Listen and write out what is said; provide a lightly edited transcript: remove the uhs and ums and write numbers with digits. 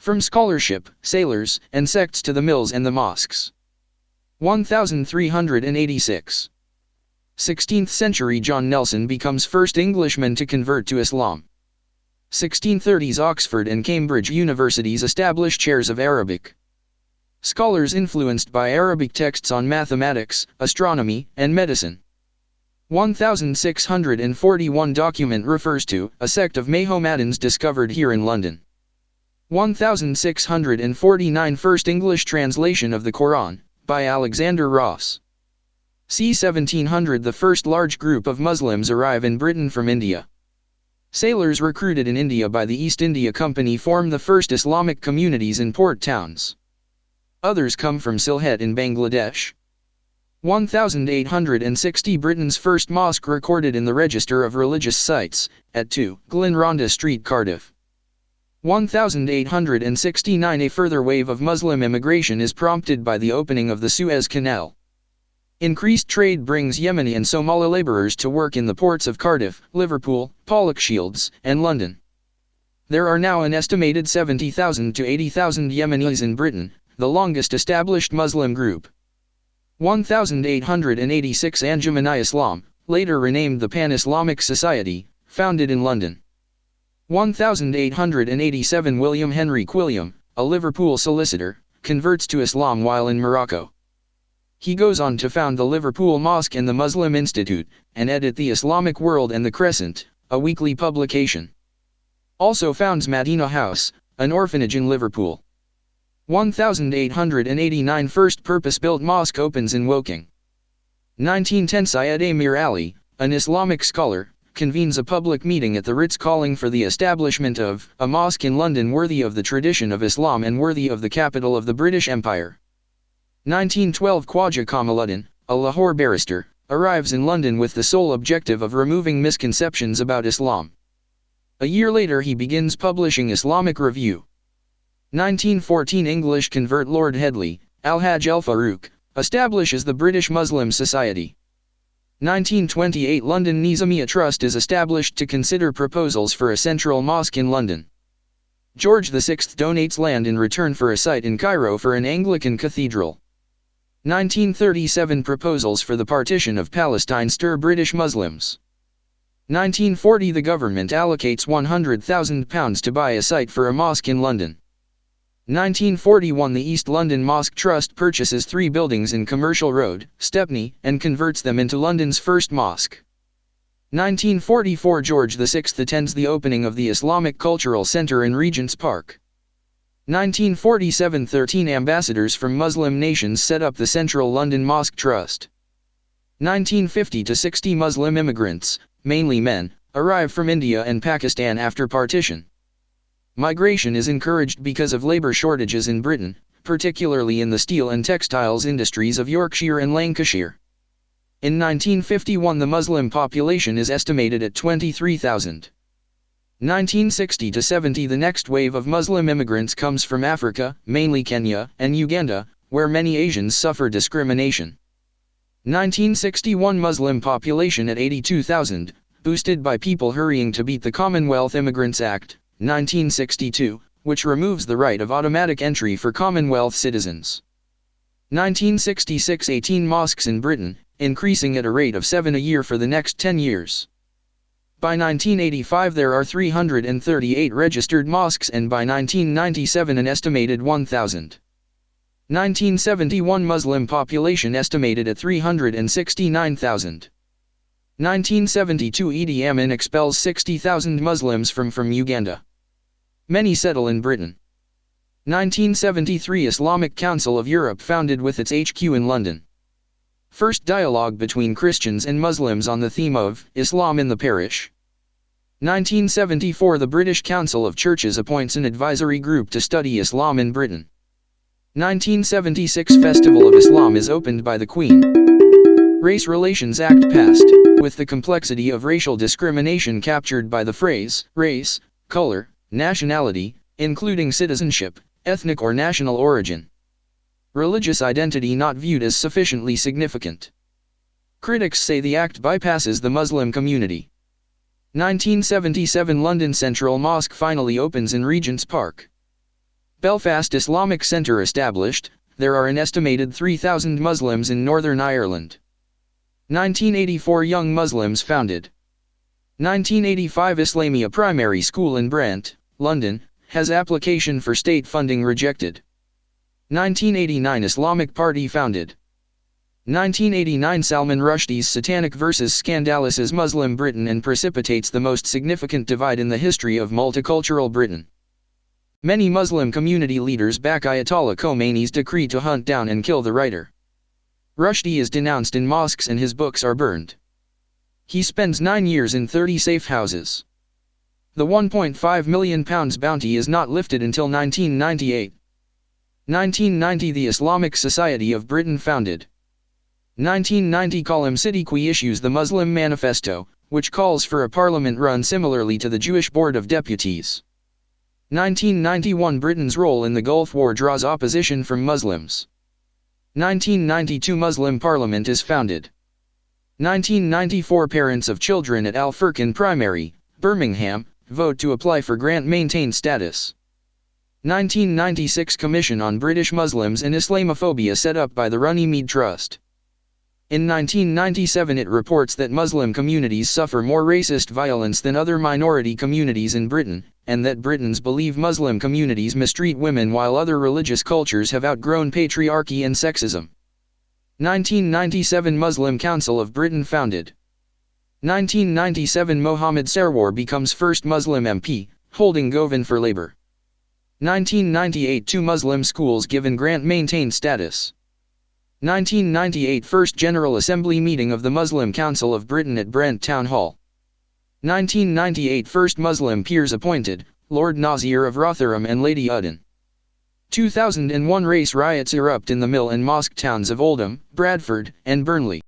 From scholarship, sailors, and sects to the mills and the mosques. 1386. 16th century John Nelson becomes first Englishman to convert to Islam. 1630s Oxford and Cambridge universities establish chairs of Arabic. Scholars influenced by Arabic texts on mathematics, astronomy, and medicine. 1641 document refers to a sect of Mohammedans discovered here in London. 1649 First English translation of the Quran, by Alexander Ross. c. 1700 The first large group of Muslims arrive in Britain from India. Sailors recruited in India by the East India Company form the first Islamic communities in port towns. Others come from Sylhet in Bangladesh. 1860 Britain's first mosque recorded in the Register of Religious Sites, at 2 Glenrhonda Street, Cardiff. 1869 A further wave of Muslim immigration is prompted by the opening of the Suez Canal. Increased trade brings Yemeni and Somali laborers to work in the ports of Cardiff, Liverpool, Pollokshields, and London. There are now an estimated 70,000 to 80,000 Yemenis in Britain, the longest established Muslim group. 1886 Anjuman-i-Islam, later renamed the Pan-Islamic Society, founded in London. 1887 William Henry Quilliam, a Liverpool solicitor, converts to Islam while in Morocco. He goes on to found the Liverpool Mosque and the Muslim Institute, and edit the Islamic World and the Crescent, a weekly publication. Also founds Madina House, an orphanage in Liverpool. 1889 First purpose-built mosque opens in Woking. 1910 Syed Amir Ali, an Islamic scholar, convenes a public meeting at the Ritz calling for the establishment of a mosque in London worthy of the tradition of Islam and worthy of the capital of the British Empire. 1912 Khwaja Kamaluddin, a Lahore barrister, arrives in London with the sole objective of removing misconceptions about Islam. A year later he begins publishing Islamic Review. 1914 English convert Lord Headley, Al-Hajj al-Farouk, establishes the British Muslim Society. 1928 London Nizamiya Trust is established to consider proposals for a central mosque in London. George VI donates land in return for a site in Cairo for an Anglican cathedral. 1937 Proposals for the partition of Palestine stir British Muslims. 1940 The government allocates £100,000 to buy a site for a mosque in London. 1941 The East London Mosque Trust purchases 3 buildings in Commercial Road, Stepney, and converts them into London's first mosque. 1944 George VI attends the opening of the Islamic Cultural Centre in Regent's Park. 1947 13 ambassadors from Muslim nations set up the Central London Mosque Trust. 1950 to 60 Muslim immigrants, mainly men, arrive from India and Pakistan after partition. Migration is encouraged because of labour shortages in Britain, particularly in the steel and textiles industries of Yorkshire and Lancashire. In 1951 the Muslim population is estimated at 23,000. 1960 to 70 The next wave of Muslim immigrants comes from Africa, mainly Kenya, and Uganda, where many Asians suffer discrimination. 1961 Muslim population at 82,000, boosted by people hurrying to beat the Commonwealth Immigrants Act, 1962, which removes the right of automatic entry for Commonwealth citizens. 1966 18 mosques in Britain, increasing at a rate of 7 a year for the next 10 years. By 1985 there are 338 registered mosques and by 1997 an estimated 1,000. 1971 Muslim population estimated at 369,000. 1972 Idi Amin expels 60,000 Muslims from Uganda. Many settle in Britain. 1973 Islamic Council of Europe founded with its HQ in London. First dialogue between Christians and Muslims on the theme of Islam in the parish. 1974 The British Council of Churches appoints an advisory group to study Islam in Britain. 1976 Festival of Islam is opened by the Queen. Race Relations Act passed, with the complexity of racial discrimination captured by the phrase, race, color, nationality, including citizenship, ethnic or national origin. Religious identity not viewed as sufficiently significant. Critics say the act bypasses the Muslim community. 1977 London Central Mosque finally opens in Regent's Park. Belfast Islamic Centre established. There are an estimated 3,000 Muslims in Northern Ireland. 1984 Young Muslims founded. 1985 Islamia Primary School in Brent, London, has application for state funding rejected. 1989 Islamic Party founded. 1989 Salman Rushdie's Satanic Verses scandalizes Muslim Britain and precipitates the most significant divide in the history of multicultural Britain. Many Muslim community leaders back Ayatollah Khomeini's decree to hunt down and kill the writer. Rushdie is denounced in mosques and his books are burned. He spends 9 years in 30 safe houses. The £1.5 million bounty is not lifted until 1998. 1990 The Islamic Society of Britain founded. 1990 Qalam Siddiqui issues the Muslim Manifesto, which calls for a parliament run similarly to the Jewish Board of Deputies. 1991 Britain's role in the Gulf War draws opposition from Muslims. 1992 Muslim Parliament is founded. 1994 Parents of children at Al Furqan Primary, Birmingham, vote to apply for grant-maintained status. 1996 Commission on British Muslims and Islamophobia set up by the Runnymede Trust. In 1997 it reports that Muslim communities suffer more racist violence than other minority communities in Britain, and that Britons believe Muslim communities mistreat women while other religious cultures have outgrown patriarchy and sexism. 1997 Muslim Council of Britain founded. 1997 Mohammed Sarwar becomes first Muslim MP, holding Govan for Labour. 1998 Two Muslim schools given grant-maintained status. 1998 First General Assembly meeting of the Muslim Council of Britain at Brent Town Hall. 1998 First Muslim peers appointed, Lord Nazir of Rotherham and Lady Udden. 2001 Race riots erupt in the mill and mosque towns of Oldham, Bradford, and Burnley.